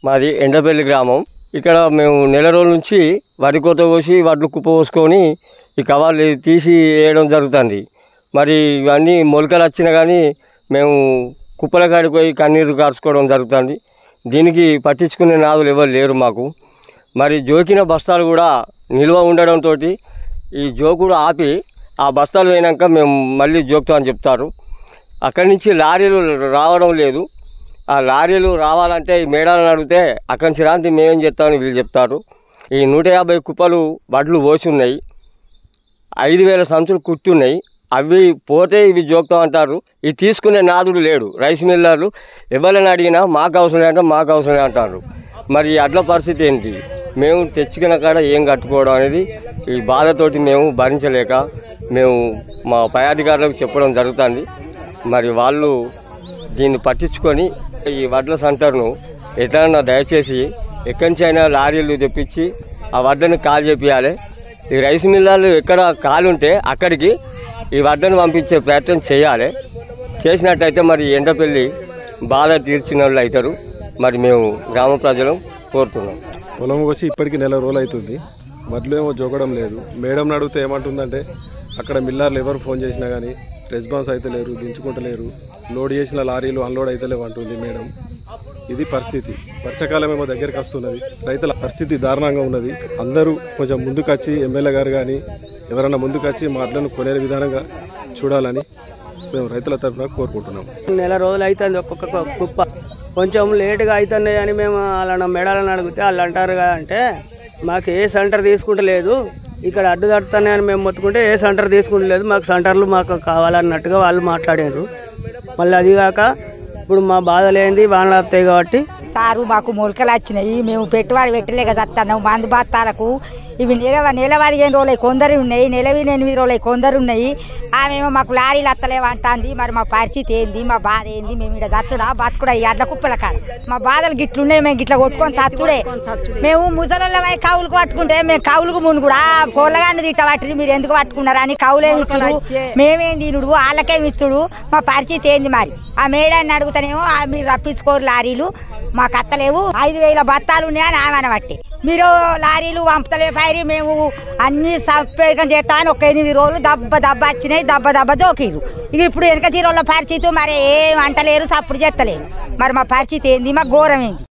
మాది ఎండపల్లి గ్రామం. ఇక్కడ మేము నెల రోజుల నుంచి వరి కోత కోసి వడ్లు కుప్ప పోసుకొని ఈ కవర్లు తీసి వేయడం జరుగుతుంది. మరి ఇవన్నీ మొలకలు వచ్చినా కానీ మేము కుప్పల కాడికి పోయి కన్నీరు కార్చుకోవడం జరుగుతుంది. దీనికి పట్టించుకునే నాదులు ఎవరు లేరు మాకు. మరి జోకిన బస్తాలు కూడా నిల్వ ఉండడంతో ఈ జోకుడు ఆపి ఆ బస్తాలు అయినాక మేము మళ్ళీ జోకుతామని చెప్తారు. అక్కడి నుంచి లారీలు రావడం లేదు. ఆ లారీలు రావాలంటే ఈ మేడాలను అడిగితే అక్కడి నుంచి రాంతి మేమేం చెప్తామని వీళ్ళు చెప్తారు. ఈ 150 కుప్పలు వడ్లు పోసి ఉన్నాయి, 5000 సంచులు కుట్టున్నాయి. అవి పోతే ఇవి జోక్తాం అంటారు. ఇవి తీసుకునే నాదుడు లేడు. రైస్ మిల్లర్లు ఎవరైనా అడిగినా మాకు అవసరం అంటే మాకు అవసరం అంటారు. మరి అట్ల పరిస్థితి ఏంటి? మేము తెచ్చుకున్న కాడ ఏం కట్టుకోవడం అనేది ఈ బాధతోటి మేము భరించలేక మేము మా పై అధికారులకు చెప్పడం జరుగుతుంది. మరి వాళ్ళు దీన్ని పట్టించుకొని ఈ వడ్ల సెంటర్ను ఎట్లన్నా దయచేసి ఎక్కడి నుంచి అయినా లారీలు తెప్పించి ఆ వడ్లను కాల్ చేపియాలి. ఈ రైస్ మిల్లర్లు ఎక్కడ కాలు ఉంటే అక్కడికి ఈ వడ్లను పంపించే ప్రయత్నం చేయాలి. చేసినట్టయితే మరి ఎండపల్లి బాధ తీర్చిన వాళ్ళు అవుతారు. మరి మేము గ్రామ ప్రజలు కోరుతున్నాం. పొలం వచ్చి ఇప్పటికి నెల రోజులు అవుతుంది. వడ్లు ఏమో జోకడం లేదు. మేడం అడిగితే ఏమంటుందంటే అక్కడ మిల్లర్లు ఎవరు ఫోన్ చేసినా కానీ రెస్పాన్స్ అయితే లేరు, దించుకుంటలేరు, లోడ్ చేసిన లారీలు అన్లోడ్ అయితే లేవు అంటుంది మేడం. ఇది పరిస్థితి. వర్షాకాలం ఏమో దగ్గరికి వస్తున్నది. రైతుల పరిస్థితి దారుణంగా ఉన్నది. అందరూ కొంచెం ముందుకు వచ్చి ఎమ్మెల్యే గారు కానీ ఎవరైనా ముందుకు వచ్చి మాటలను కొనే విధానంగా చూడాలని మేము రైతుల తరఫున కోరుకుంటున్నాం. నెల రోజులు అవుతుంది ఒక్కొక్క కుప్ప. కొంచెం లేటుగా అవుతున్నాయి అని మేము వాళ్ళ మెడాలని అడిగితే వాళ్ళు అంటారు అంటే మాకు ఏ సెంటర్ తీసుకుంటలేదు, ఇక్కడ అడ్డు తడుతున్నాయని మేము మొత్తుకుంటే ఏ సెంటర్ తీసుకుంటలేదు, మాకు సెంటర్లు మాకు కావాలన్నట్టుగా వాళ్ళు మాట్లాడారు. మళ్ళీ అదిగాక ఇప్పుడు మా బాధలు ఏంది వానలు వస్తాయి కాబట్టి సారు మాకు మొలకలు వచ్చినాయి, మేము పెట్టుబడి పెట్టలేక చస్తున్నాం. మందు బస్తాలకు ఇవి నెల 15 రోజులు కొందరు ఉన్నాయి, నెలవి 8 రోజులు కొందరు ఉన్నాయి. ఆమెమో మాకు లారీలు వస్తలేవంటుంది. మరి మా పరిస్థితి ఏంది, మా బాధ ఏంది? మేము ఇక్కడ చచ్చుడా బతుకుడా ఈ అడ్ల కుప్పల కాడ మా బాధలు గిట్లున్నాయి. మేము గిట్ల కొట్టుకొని చచ్చుడే. మేము ముసలమై కౌలుకు పట్టుకుంటే మేము కౌలుకు మును కూడా కోళ్ళగాన్ని తిట్ట పట్టి మీరు ఎందుకు పట్టుకున్నారా అని కౌలేమి ఇస్తుడు, మేమేం తినుడు, వాళ్ళకేమి ఇస్తుడు. మా పరిస్థితి ఏంది? మరి ఆ మేడాన్ని అడుగుతానేమో మీరు రప్పించుకోరు లారీలు మాకు అత్తలేవు, 5000 బత్తాలు ఉన్నాయని ఆమెను బట్టి మీరు లారీలు పంపుతలే పైరి మేము అన్ని సంపేకం చేస్తామని ఒక 8 రోజులు దెబ్బ వచ్చినాయి, దెబ్బ జోకిరు. ఇక ఇప్పుడు వెనక తీరోళ్ళ పరిస్థితి మరి ఏం అంటలేరు, సప్పుడు చేస్తలేరు. మరి మా పరిస్థితి ఏంది? మా ఘోరం ఏంది?